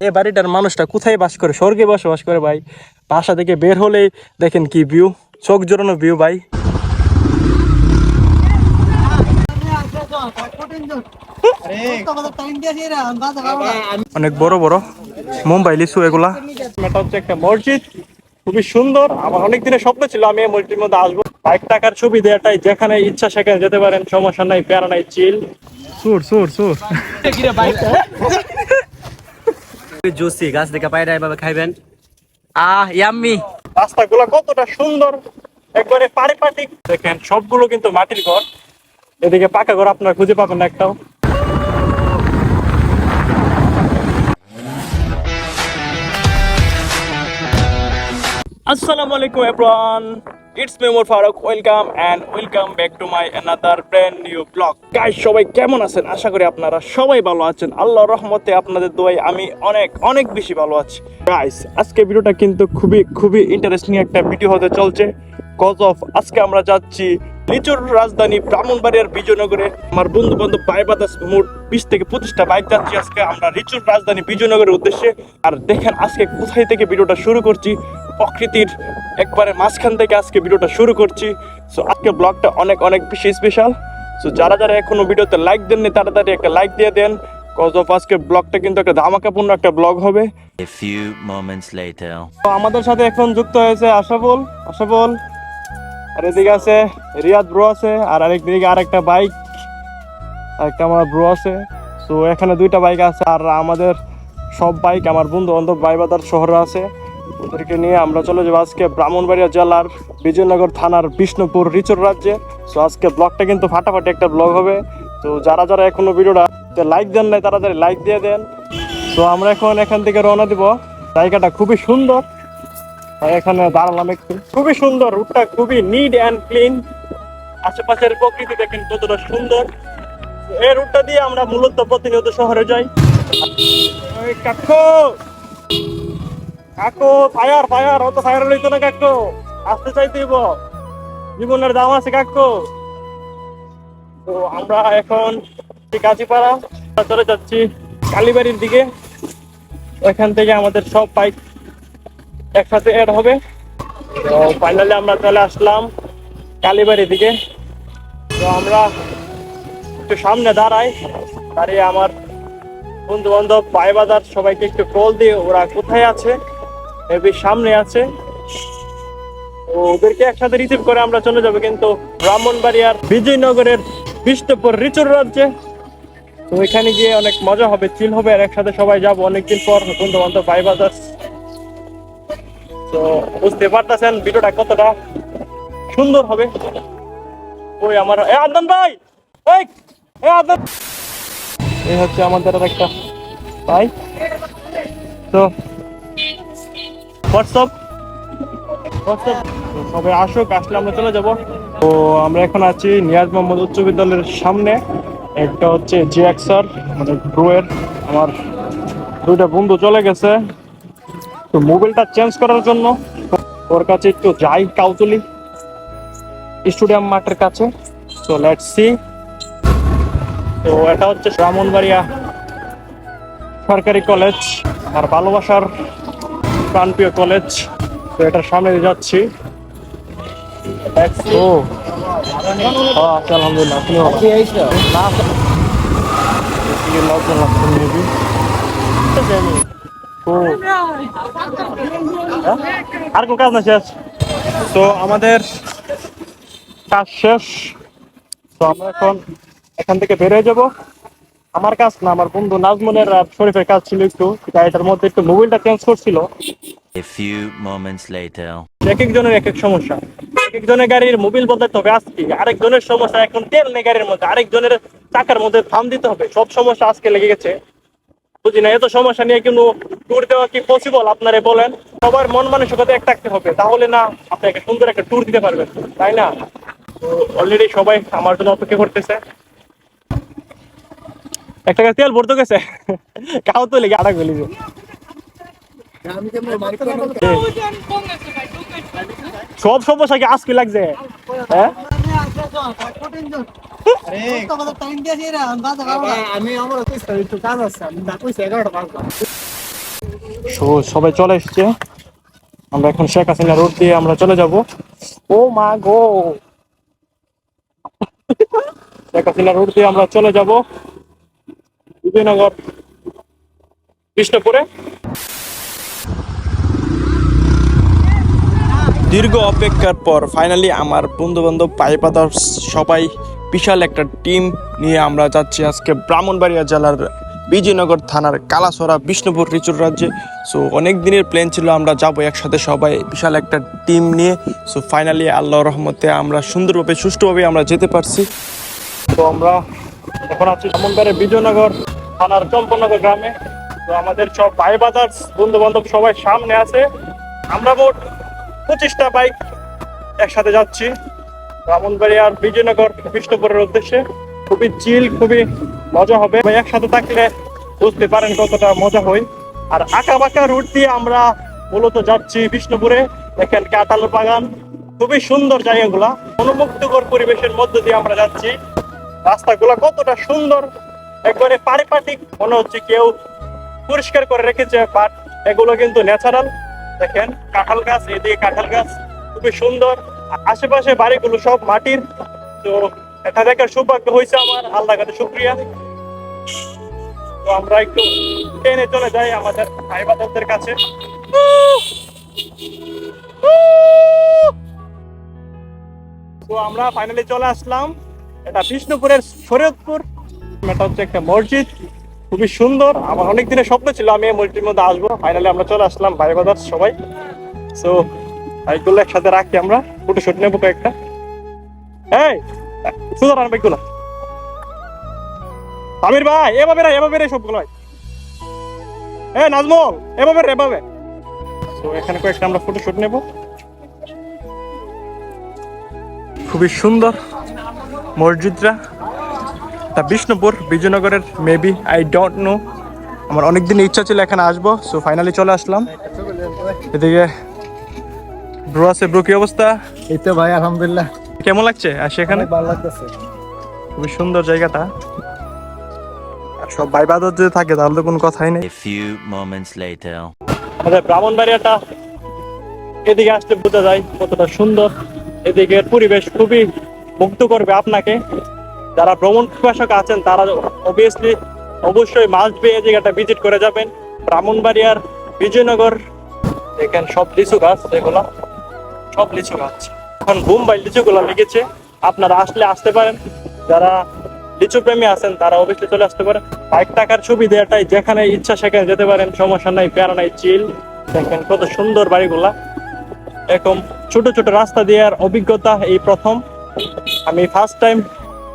এই বাড়িটার মানুষটা কোথায় বাস করে? স্বর্গে বসবাস করে ভাই। বাসা থেকে বের হলেই দেখেন কি ভিউ, চোখ জোড়ানো ভিউ ভাই। অনেক বড় বড় মুম্বাই লিচু এগুলা। এটা হচ্ছে একটা মসজিদ, খুবই সুন্দর। আমার অনেক দিনের স্বপ্ন ছিল আমি এই মসজিদের মধ্যে আসবো। বাইক টাকার সুবিধা এটাই, যেখানে ইচ্ছা সেখানে যেতে পারেন, সমস্যা নাই, প্যারা নাই, চিল। সুর সুর সুর জুসি গাছ থেকে পায়রা এভাবে খাইবেন। ইয়াম্মি। রাস্তাগুলো কতটা সুন্দর, একবারে পারিপাটিক। দেখেন সবগুলো কিন্তু মাটির ঘর, এদিকে পাকা ঘর আপনারা খুঁজে পাবেন না একটাও। আসসালামু আলাইকুম everyone, it's me Omar Faruk. Welcome back to my another brand new blog. Guys সবাই কেমন আছেন? আশা করি আপনারা সবাই ভালো আছেন। আল্লাহর রহমতে আপনাদের দোয়ায় আমি অনেক বেশি ভালো আছি। গাইস আজকে ভিডিওটা কিন্তু খুবই ইন্টারেস্টিং একটা ভিডিও হতে চলছে। কজ অফ আজকে আমরা যাচ্ছি লিচুর রাজধানী ব্রাহ্মণবাড়িয়ার বিজয়নগরে। আমার বন্ধু বান্ধব ভাই বাদাস মোট 20 থেকে 25টা বাইক যাচ্ছি আজকে আমরা লিচুর রাজধানী বিজয়নগরের উদ্দেশ্যে। আর দেখেন আজকে কোথায় থেকে ভিডিওটা শুরু করছি, প্রকৃতির একবারে মাঝখান থেকে আজকে ভিডিওটা শুরু করছি। সো আজকে ব্লগটা অনেক বেশি স্পেশাল। সো যারা এখনো ভিডিওতে লাইক দেননি তাড়াতাড়ি একটা লাইক দিয়ে দেন। কজ অফ আজকে ব্লগটা কিন্তু একটা ধামাকাপূর্ণ একটা ব্লগ হবে। A few moments later. তো আমাদের সাথে এখন যুক্ত হয়েছে আশাবল, আর এদিকে আছে রিয়াদ ব্রো আছে, আর আরেকদিকে আরেকটা বাইক, আরেকটা আমার ব্রো আছে। তো এখানে দুইটা বাইক আছে, আর আমাদের সব বাইক আমার বন্ধু বান্ধব ভাই বাদার শহরে আছে। ওদেরকে নিয়ে আমরা চলে যাবো আজকে ব্রাহ্মণবাড়িয়া জেলার বিজয়নগর থানার বিষ্ণুপুর লিচুর রাজ্যে। সো আজকে ব্লগটা কিন্তু ফাটাফাটি একটা ব্লগ হবে। তো যারা এখনো ভিডিওটা লাইক দেন নাই তাড়াতাড়ি লাইক দিয়ে দেন। তো আমরা এখন এখান থেকে রওনা দিব। জায়গাটা খুবই সুন্দর, এখানে দাঁড়ালাম একটু। খুবই সুন্দর, রুটটা খুবই নিট অ্যান্ড ক্লিন। আশেপাশের প্রকৃতি দেখেন কতটা সুন্দর। এই রুটটা দিয়ে আমরা মূলত প্রতিনিয়ত শহরে যাই। কাকু ফায়ার অত ফায়ার লইতো না কাকু, আসতে চাইতেইব, জীবনের দাম আছে কাকু। তো আমরা এখন গাজীপাড়া চলে যাচ্ছি কালীবাড়ির দিকে। ওইখান থেকে আমাদের সব বাইক একসাথে এড হবে। তো ফাইনালি আমরা চলে আসলাম কালীবাড়ির দিকে। তো আমরা একটু সামনে দাঁড়িয়ে আমার বন্ধু বান্ধব ভাই বাজার সবাইকে একটু কল দিয়ে ওরা কোথায় আছে, এবি সামনে আছে। তো ওদেরকে একসাথে রিসিভ করে আমরা চলে যাবো কিন্তু ব্রাহ্মণবাড়িয়ার বিজয়নগরের বিষ্ণুপুর লিচুর রাজ্যে। তো ওইখানে গিয়ে অনেক মজা হবে, চিল হবে, আর একসাথে সবাই যাবো অনেকদিন পর বন্ধু বান্ধব ভাই বাজার। তো বুঝতে পারতেছেন ভিডিওটা কতটা সুন্দর হবে। ওই আমার আদনান ভাই, আদনান, এই হচ্ছে আমাদের একটা ভাই। তো হোয়াটসঅ্যাপ সবাই আসলে আমরা চলে যাব। তো আমরা এখন আছি নিয়াজ মোহাম্মদ উচ্চ বিদ্যালয়ের সামনে। একটা হচ্ছে জিএক্স স্যার মানে ব্রোয়ের, আমার দুইটা বন্ধু চলে গেছে তো মোবাইলটা চেঞ্জ করার জন্য। ওর কাছে একটু যাই কাউতুলি স্টেডিয়াম মাঠের কাছে। So let's see. তো এটা হচ্ছে ব্রাহ্মণবাড়িয়া সরকারি কলেজ, আর ভালোবাসার প্রাণপ্রিয় কলেজ। তো এটার সামনে যাচ্ছি। আলহামদুলিল্লাহ আর কোন কাজ না শেষ। তো আমাদের কাজ শেষ। তো আমরা এখন এখান থেকে বের হয়ে যাবো। আমার কাজ না, আমার বন্ধু নাজমুনের আর শরীফের কাজ ছিল একটু, এটার মধ্যে একটু মোবাইলটা চেঞ্জ করছিল। A few moments later. এক একজনের এক এক সমস্যা, এক একজনের গাড়ির মোবিল বদলাতে হবে আজকে, আরেকজনের সমস্যা এখন তেল নেই গাড়ির মধ্যে, আরেকজনের চাকার মধ্যে থাম দিতে হবে। সব সমস্যা আজকে লেগে গেছে, বুঝি না। এত সমস্যা নিয়ে কিন্তু ট্যুর দেওয়া কি পসিবল আপনারা বলেন? সবার মন মানসিকতা এক থাকতে হবে, তাহলে না আপনি একটা সুন্দর একটা ট্যুর দিতে পারবেন, তাই না? তো অলরেডি সবাই আমার জন্য অপেক্ষা করতেছে। একটা তেল ভরতে গেছে কাউ তো লেগে আড়া গলি। সব সমস্যা কি আজকে লাগছে? হ্যাঁ সবাই চলে এসছে, আমরা এখন শেখ হাসিনা রোড দিয়ে আমরা চলে যাব। ও মা গো, শেখ হাসিনা রোড দিয়ে আমরা চলে যাব বিজয়নগর কৃষ্ণপুরে। দীর্ঘ অপেক্ষার পর ফাইনালি আমার বন্ধু বান্ধব ভাই ব্রাদার্স সবাই বিশাল একটা টিম নিয়ে আমরা যাচ্ছি আজকে ব্রাহ্মণবাড়িয়া জেলার বিজয়নগর থানার কালাছড়া বিষ্ণুপুর লিচুর রাজ্যে। সো অনেক দিনের প্ল্যান ছিল আমরা যাব একসাথে সবাই বিশাল একটা টিম নিয়ে। সো ফাইনালি আল্লাহর রহমতে আমরা সুন্দরভাবে সুষ্ঠুভাবে আমরা যেতে পারছি। তো আমরা এখন আছি ব্রাহ্মণবাড়িয়া বিজয়নগর থানার চম্পনগর গ্রামে। তো আমাদের সব ভাই ব্রাদার্স বন্ধু বান্ধব সবাই সামনে আছে। আমরা মোট 25টা বাইক একসাথে যাচ্ছি ব্রাহ্মণবাড়িয়ার বিজয়নগর বিষ্ণুপুরের উদ্দেশ্যে। খুবই চিল, খুবই মজা হবে। একসাথে থাকলে বুঝতে পারেন কতটা মজা হয়। আর আঁকা বাঁকা রুট দিয়ে আমরা মূলত যাচ্ছি বিষ্ণুপুরে। দেখেন কাঁঠাল বাগান, খুবই সুন্দর জায়গাগুলা, মনোমুগ্ধকর পরিবেশের মধ্যে দিয়ে আমরা যাচ্ছি। রাস্তাগুলা কতটা সুন্দর, একবারে পারিপাটিক, মনে হচ্ছে কেউ পরিষ্কার করে রেখেছে, বাট এগুলো কিন্তু ন্যাচারাল। দেখেন কাঁঠাল গাছ, এদিকে কাঁঠাল গাছ খুবই সুন্দর। আশেপাশে বাড়িগুলো সব মাটির। তো এটা দেখার সৌভাগ্য হয়েছে আমার, আল্লাহর কাছে শুকরিয়া। তো আমরা একটু ট্রেনে চলে যাই আমাদের ভাই বাজারদের কাছে। তো আমরা ফাইনালি চলে আসলাম, এটা বিষ্ণুপুরের শরীয়তপুর। এটা হচ্ছে একটা মসজিদ, খুবই সুন্দর। আমার অনেক দিনের স্বপ্ন ছিল আমি এই মসজিদের মধ্যে আসবো। ফাইনালি আমরা চলে আসলাম ভাই ব্রাদার্স সবাই। সো বাইকগুলো একসাথে রাখি, আমরা ফটোশুট নেবো কয়েকটা। এই সুন্দর আর বাইকগুলো আমির ভাই এভাবে রে সবগুলো ভাই। নাজমল এভাবে। তো এখানে কয়েকটা আমরা ফটোশুট নেব। খুবই সুন্দর মসজিদটা, তা বিষ্ণুপুর বিজয়নগরের মেবি, আই ডোন্ট নো। আমার অনেকদিন ইচ্ছা ছিল এখানে আসবো। সো ফাইনালি চলে আসলাম। এদিকে ব্রো আছে। ব্রো কি অবস্থা? এই তো ভাই আলহামদুলিল্লাহ, কেমন লাগছে আর সেখানে? ভালো লাগতেছে। খুবই সুন্দর জায়গাটা। আর সব ভাই বাদর যদি থাকে তাহলে তো কোনো কথাই নেই। A few moments later. আমাদের ব্রাহ্মণবাড়িয়াটা এদিকে আসলে বোঝা যায় কতটা সুন্দর। এদিকের পরিবেশ খুবই মুগ্ধ করবে আপনাকে। যারা ভ্রমণ পিপাসক আছেন তারা অবশ্যই মাস্ট বি এই জায়গাটা ভিজিট করে যাবেন। ব্রাহ্মণবাড়িয়ার বিজয়নগর। দেখেন সব লিচু গাছ, এগুলা সব লিচু গাছ। এখন বোম্বাই লিচুগুলো লেগেছে, আপনারা আসতে পারেন। যারা লিচু প্রেমী আছেন তারা অবশ্যই চলে আসতে পারেন। বাইক টাকার সুবিধা এটাই, যেখানে ইচ্ছা সেখানে যেতে পারেন, সমস্যা নাই, প্যারা নাই, চিল। দেখেন কত সুন্দর বাড়িগুলা। এরকম ছোট ছোট রাস্তা দিয়ে আর অভিজ্ঞতা এই প্রথম। আমি ফার্স্ট টাইম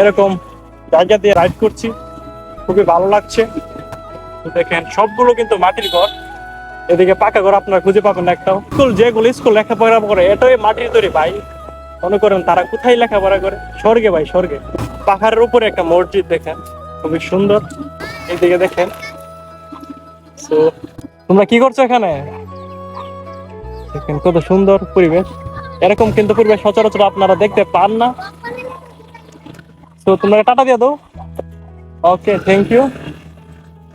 এরকম জায়গা দিয়ে রাইড করছি, খুবই ভালো লাগছে। দেখেন সবগুলো কিন্তু মাটির ঘর, এদিকে পাকা ঘর আপনারা খুঁজে পাবেন না একটাও। স্কুল লেখাপড়া করে এটাই মাটির তৈরি ভাই। মনে করেন তারা কোথায় লেখাপড়া করে? স্বর্গে ভাই, স্বর্গে। পাহাড়ের উপরে একটা মসজিদ দেখেন, খুবই সুন্দর। এইদিকে দেখেন। তো তোমরা কি করছো এখানে? দেখেন কত সুন্দর পরিবেশ। এরকম কিন্তু পরিবেশ সচরাচর আপনারা দেখতে পান না। তো তোমরা টাটা দিয়ে দাও। ওকে, থ্যাংক ইউ।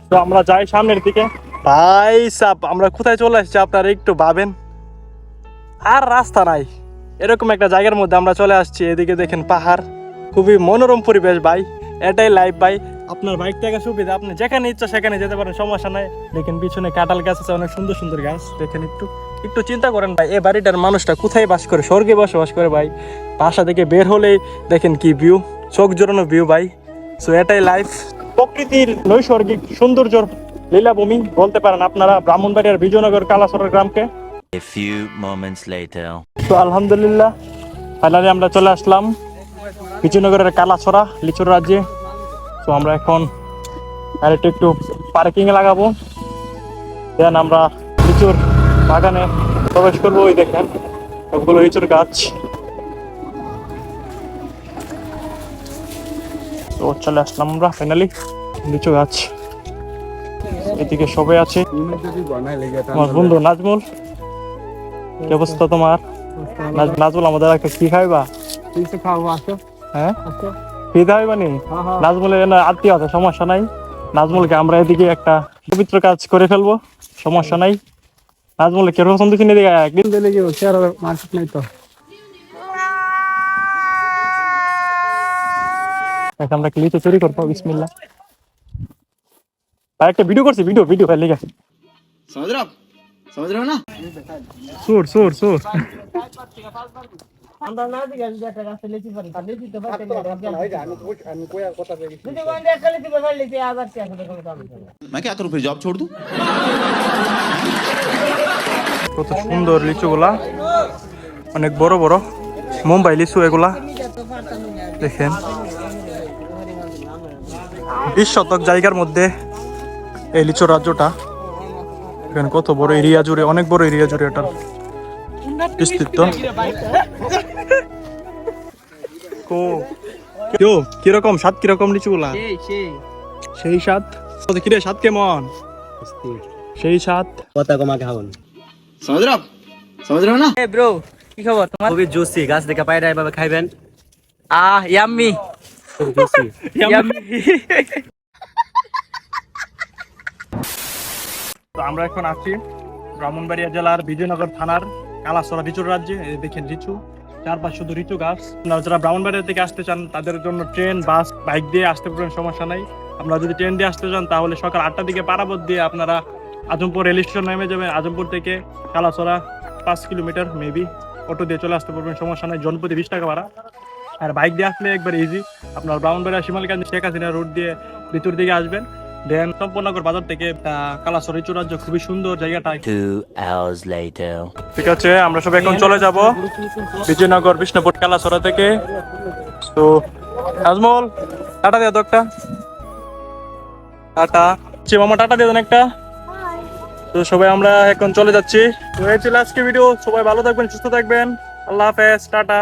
তো আমরা যাই সামনের দিকে। ভাই সাপ, আমরা কোথায় চলে আসছি আপনারা একটু ভাবেন। আর রাস্তা নাই, এরকম একটা জায়গার মধ্যে আমরা চলে আসছি। এদিকে দেখেন পাহাড়, খুবই মনোরম পরিবেশ ভাই। এটাই লাইফ ভাই। আপনার বাইক টাকা সুবিধা, আপনি যেখানে ইচ্ছা সেখানে যেতে পারেন, সমস্যা নাই। দেখেন পিছনে কাঁঠাল গাছ আছে, অনেক সুন্দর সুন্দর গাছ। দেখেন একটু চিন্তা করেন ভাই, এই বাড়িটার মানুষটা কোথায় বাস করে? স্বর্গে বসবাস করে ভাই। বাসা থেকে বের হলেই দেখেন কি ভিউ, চোখ জোড়ানো ভিউ ভাই। সো এটাই লাইফ। প্রকৃতির নৈসর্গিক সৌন্দর্যর লীলাভূমি বলতে পারেন আপনারা ব্রাহ্মণবাড়িয়ার বিজয়নগর কালাছড়া গ্রামকে। A few moments later. তো আলহামদুলিল্লাহ ফাইনালি আমরা চলে আসলাম বিজয়নগরের কালাছড়া লিচুর রাজ্যে। তো আমরা এখন একটু পার্কিং এ লাগাবো, দেন আমরা লিচুর বাগানে প্রবেশ করবো। ওই দেখেন সবগুলো লিচুর গাছ। তো চলে আসলাম আমরা ফাইনালি লিচু গাছ। এদিকে সবাই আছে। আমার বন্ধু নাজমুল, কি অবস্থা তোমার? নাজমুল আমাদের একটা কি খাইবা? খাবো, আসো হ্যাঁ আসো। ফিদা হইবানি নাজমুলের না আত্মীয় আছে, সমস্যা নাই। নাজমুলকে আমরা এদিকে একটা পবিত্র কাজ করে ফেলবো, সমস্যা নাই। নাজমুল কে রকম দিচ্ছি এদিকে একদিন দিলে কি শেয়ার মার্কেট নাই তো আমরা ক্লিতে চুরি করবো। বিসমিল্লাহ ভাই, একটা ভিডিও করছি, ভিডিও ভিডিও ভাই লেগে समझ रहे हो ना সুর সুর সুর मैं क्या करूं फिर जॉब छोड़ दूं কত সুন্দর লিচুগুলা, অনেক বড় বড় মুম্বাই লিচু এগুলা দেখেন। 20 শতক জায়গার মধ্যে এই লিচু রাজ্যটা, দেখেন কত বড় এরিয়া জুড়ে, অনেক বড় এরিয়া জুড়ে এটার বিস্তৃত। কিরকম স্বাদ, কিরকম লিচুগুলা? সেই স্বাদ। কিরে স্বাদ কেমন? সেই স্বাদ। কথা কমা খাওন समझ रहे हो ना এ ব্রো, কি খবর তোমার? খুবই জুসি, গাছ থেকে পায়রা এভাবে খাইবেন। ইয়াম্মি খুব জুসি। ইয়াম্মি। তো আমরা এখন আছি ব্রাহ্মণবাড়িয়া জেলার বিজয়নগর থানার কালাসরা লিচুর রাজ্যে। এই দেখেন লিচু, চারপাশ শুধু লিচু গাছ। আপনারা যারা ব্রাহ্মণবাড়িয়া থেকে আসতে চান তাদের জন্য ট্রেন, বাস, বাইক দিয়ে আসতে পারবেন, সমস্যা নাই। আপনারা যদি ট্রেন দিয়ে আসতে চান তাহলে সকাল 8টার দিকে পারাবত দিয়ে আপনারা আজমপুর রেল স্টেশন নেমে যাবেন। আজমপুর থেকে কালাসরা 5 কিলোমিটার মেবি, অটো দিয়ে চলে আসতে পারবেন, সমস্যা নাই। জনপ্রতি 20 টাকা ভাড়া। আর বাইক দিয়ে আসলে একবার ইজি, আপনার ব্রাহ্মণবাড়িয়া শিমালকান্দি শেখ হাসিনা রোড দিয়ে ভিতর দিকে আসবেন। দেন সম্পূর্ণনগর বাজার থেকে কালাসরা লিচু রাজ্য, খুবই সুন্দর জায়গাটা। 2 hours later. ঠিক আছে, আমরা সব এখন চলে যাব বিজয়নগর বিষ্ণুপুর কালাসরা থেকে। তো নাজমুল টাটা দিয়ে দাও একটা, টাটা। মামা টাটা দিয়ে দেন একটা। তো সবাই আমরা এখন চলে যাচ্ছি। তো এই ছিল আজকে ভিডিও, সবাই ভালো থাকবেন, সুস্থ থাকবেন, আল্লাহ হাফেজ, টাটা।